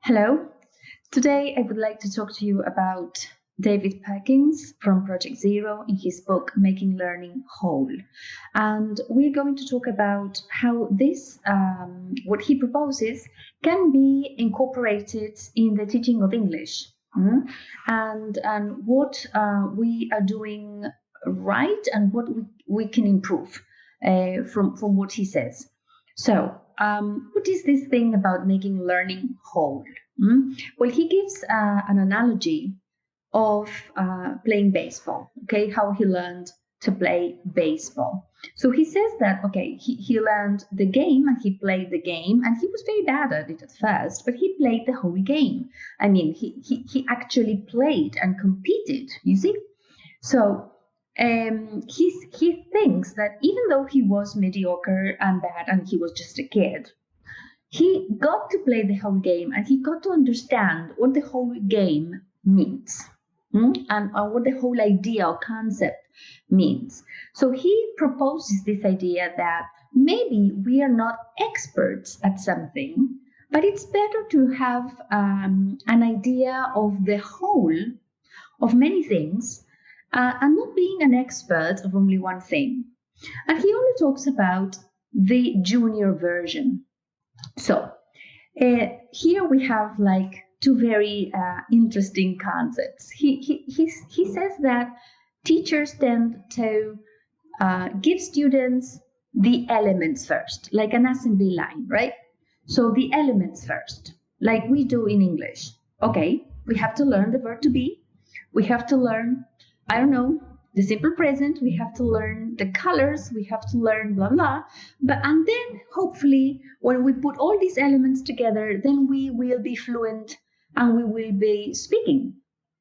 Hello. Today I would like to talk to you about David Perkins from Project Zero in his book Making Learning Whole. And we're going to talk about how what he proposes, can be incorporated in the teaching of English. And what we are doing right and what we can improve from what he says. So, what is this thing about making learning whole? Well, he gives an analogy of playing baseball, okay, how he learned to play baseball. So he says that, okay, he learned the game and he played the game and he was very bad at it at first, but he played the whole game. I mean, he actually played and competed, you see? So he thinks that even though he was mediocre and bad and he was just a kid, he got to play the whole game and he got to understand what the whole game means and what the whole idea or concept means. So he proposes this idea that maybe we are not experts at something, but it's better to have an idea of the whole of many things and not being an expert of only one thing. And he only talks about the junior version. So here we have like two very interesting concepts. He says that teachers tend to give students the elements first, like an assembly line, right? So the elements first, like we do in English. Okay, we have to learn the verb to be. We have to learn, I don't know, the simple present. We have to learn the colors. We have to learn blah, blah. And then hopefully when we put all these elements together, then we will be fluent and we will be speaking,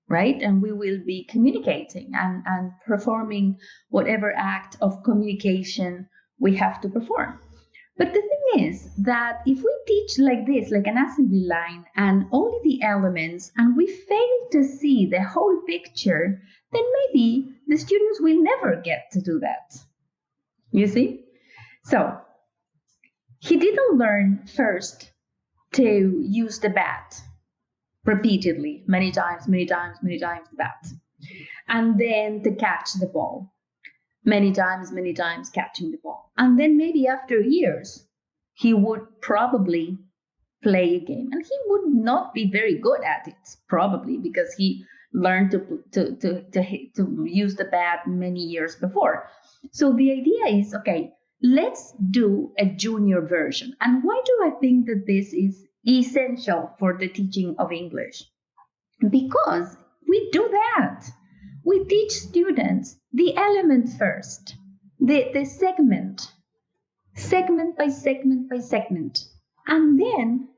right? And we will be communicating and performing whatever act of communication we have to perform. But the thing is that if we teach like this, like an assembly line and only the elements, and we fail to see the whole picture, then maybe the students will never get to do that. You see? So he didn't learn first to use the bat repeatedly, many times, the bat, and then to catch the ball. Many times, catching the ball. And then maybe after years, he would probably play a game. And he would not be very good at it, probably, because he learned to use the bat many years before. So the idea is, okay, let's do a junior version. And why do I think that this is essential for the teaching of English? Because we do that. We teach students the element first, the segment by segment. And then,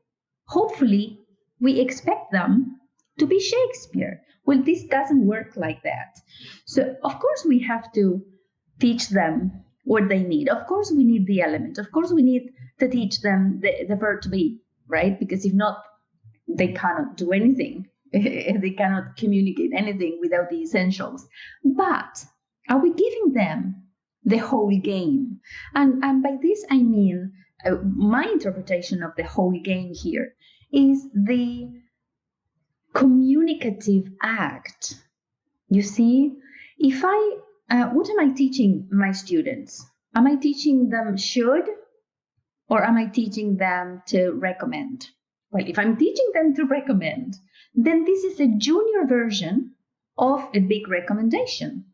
hopefully, we expect them to be Shakespeare. Well, this doesn't work like that. So, of course, we have to teach them what they need. Of course, we need the element. Of course, we need to teach them the verb to be, right? Because if not, they cannot do anything. They cannot communicate anything without the essentials. But are we giving them the whole game? And by this, I mean, my interpretation of the whole game here is the communicative act. You see, if what am I teaching my students? Am I teaching them should, or am I teaching them to recommend? Well, if I'm teaching them to recommend, then this is a junior version of a big recommendation.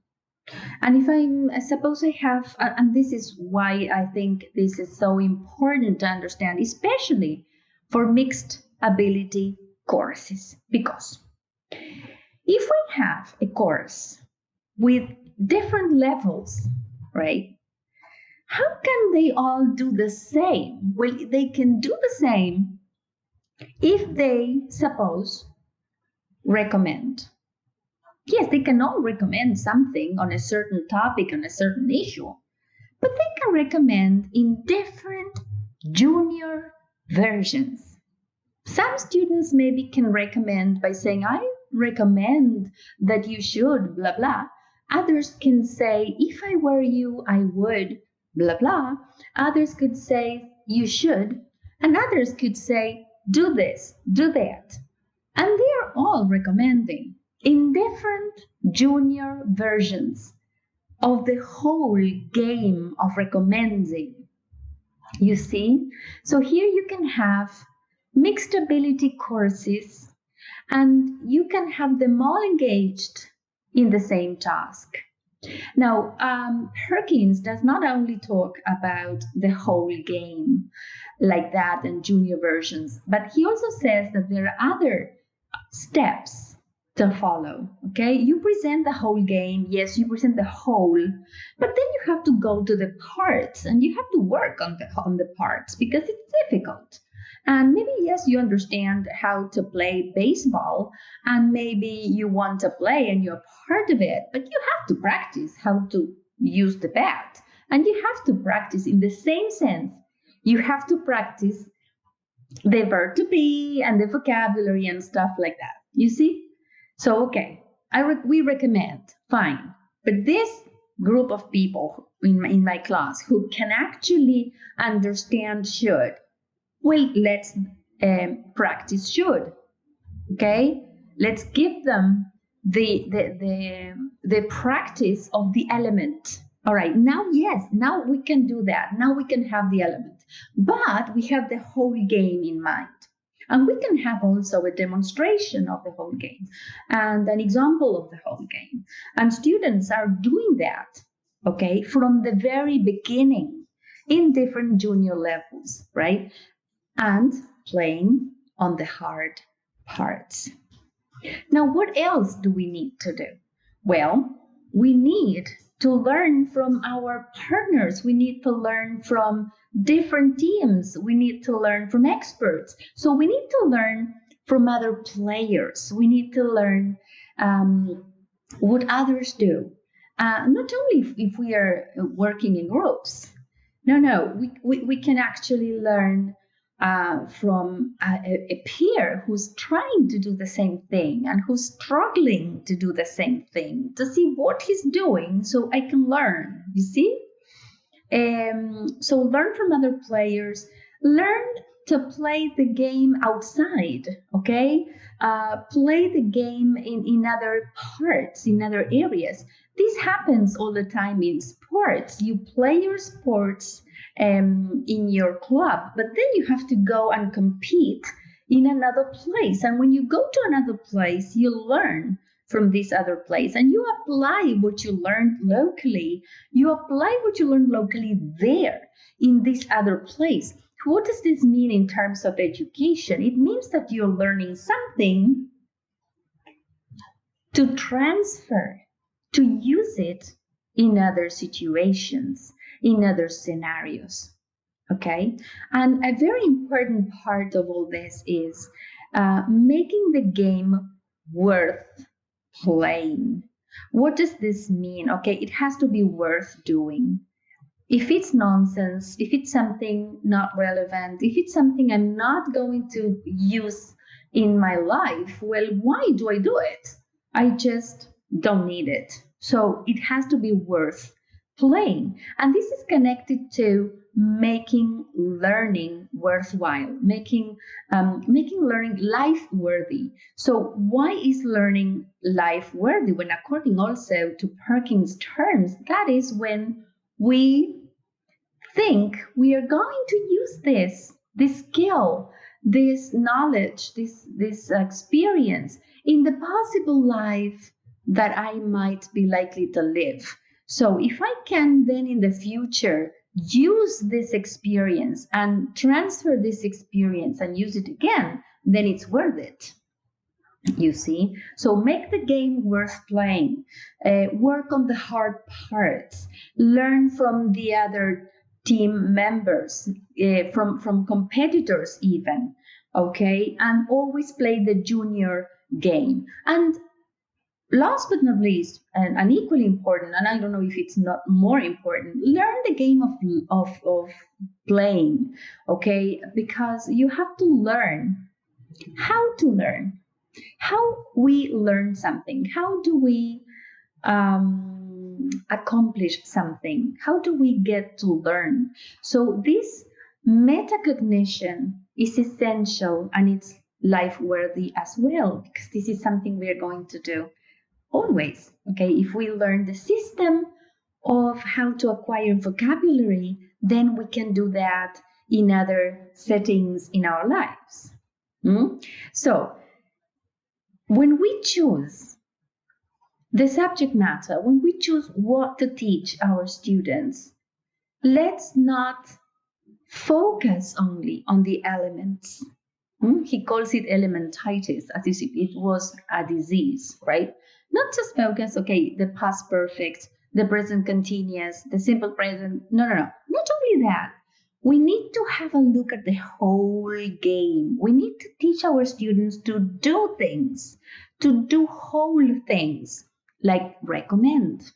And if suppose I have, and this is why I think this is so important to understand, especially for mixed ability courses, because if we have a course with different levels, right? How can they all do the same? Well, they can do the same if they, suppose, recommend. Yes, they can all recommend something on a certain topic, on a certain issue, but they can recommend in different junior versions. Some students maybe can recommend by saying, I recommend that you should, blah, blah. Others can say, if I were you, I would, blah, blah. Others could say, you should. And others could say, do this, do that. And they are all recommending in different junior versions of the whole game of recommending. You see? So here you can have mixed ability courses and you can have them all engaged in the same task. Now, Perkins does not only talk about the whole game like that and junior versions, but he also says that there are other steps to follow. Okay, you present the whole game, yes, you present the whole, but then you have to go to the parts and you have to work on the parts because it's difficult. And maybe, yes, you understand how to play baseball and maybe you want to play and you're part of it, but you have to practice how to use the bat. And you have to practice in the same sense. You have to practice the verb to be and the vocabulary and stuff like that. You see? So, okay, we recommend, fine. But this group of people in my class who can actually understand should, well, let's practice should. Okay, let's give them the practice of the element. All right, now, yes, now we can do that. Now we can have the element, but we have the whole game in mind. And we can have also a demonstration of the whole game and an example of the whole game. And students are doing that, okay, from the very beginning in different junior levels, right? And playing on the hard parts. Now, what else do we need to do? Well, we need to learn from our partners. We need to learn from different teams. We need to learn from experts. So we need to learn from other players. We need to learn what others do. Not only if we are working in groups. No, we can actually learn from a peer who's trying to do the same thing and who's struggling to do the same thing to see what he's doing so I can learn, you see? So learn from other players, learn to play the game outside, okay? Play the game in other parts, in other areas. This happens all the time in sports. You play your sports in your club, but then you have to go and compete in another place. And when you go to another place, you learn from this other place and you apply what you learned locally. You apply what you learned locally there in this other place. What does this mean in terms of education? It means that you're learning something to transfer, to use it in other situations, in other scenarios. Okay? And a very important part of all this is making the game worth playing. What does this mean? Okay, it has to be worth doing. If it's nonsense, if it's something not relevant, if it's something I'm not going to use in my life, well, why do I do it? I just don't need it. So it has to be worth playing. And this is connected to making learning worthwhile, making learning life worthy. So why is learning life worthy? When according also to Perkins' terms, that is when we think we are going to use this skill, this knowledge, this experience in the possible life that I might be likely to live. So if I can then in the future use this experience and transfer this experience and use it again, then it's worth it. You see? So make the game worth playing. Work on the hard parts. Learn from the other team members, from competitors even. Okay? And always play the junior game. And last but not least, and equally important, and I don't know if it's not more important, learn the game of playing, okay? Because you have to learn how to learn, how we learn something, how do we accomplish something, how do we get to learn. So this Metacognition is essential and it's life worthy as well, because this is something we are going to do always. Okay, if we learn the system of how to acquire vocabulary, then we can do that in other settings in our lives. So, when we choose the subject matter, when we choose what to teach our students, let's not focus only on the elements. He calls it elementitis, as if it was a disease, right? Not just focus, okay, the past perfect, the present continuous, the simple present. No. Not only that. We need to have a look at the whole game. We need to teach our students to do things, to do whole things, like recommend.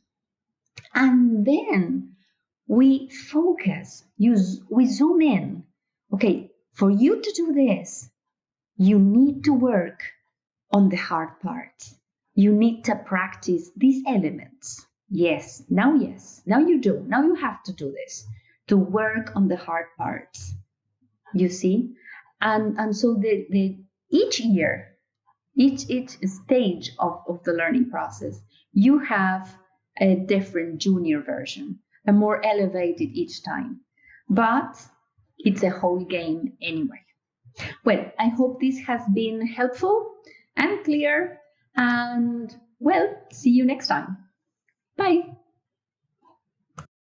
And then we focus, we zoom in. Okay, for you to do this, you need to work on the hard part. You need to practice these elements. Yes, now you do. Now you have to do this to work on the hard parts. You see? And so each year, each stage of the learning process, you have a different junior version, a more elevated each time. But it's a whole game anyway. Well, I hope this has been helpful and clear. And well, see you next time. Bye.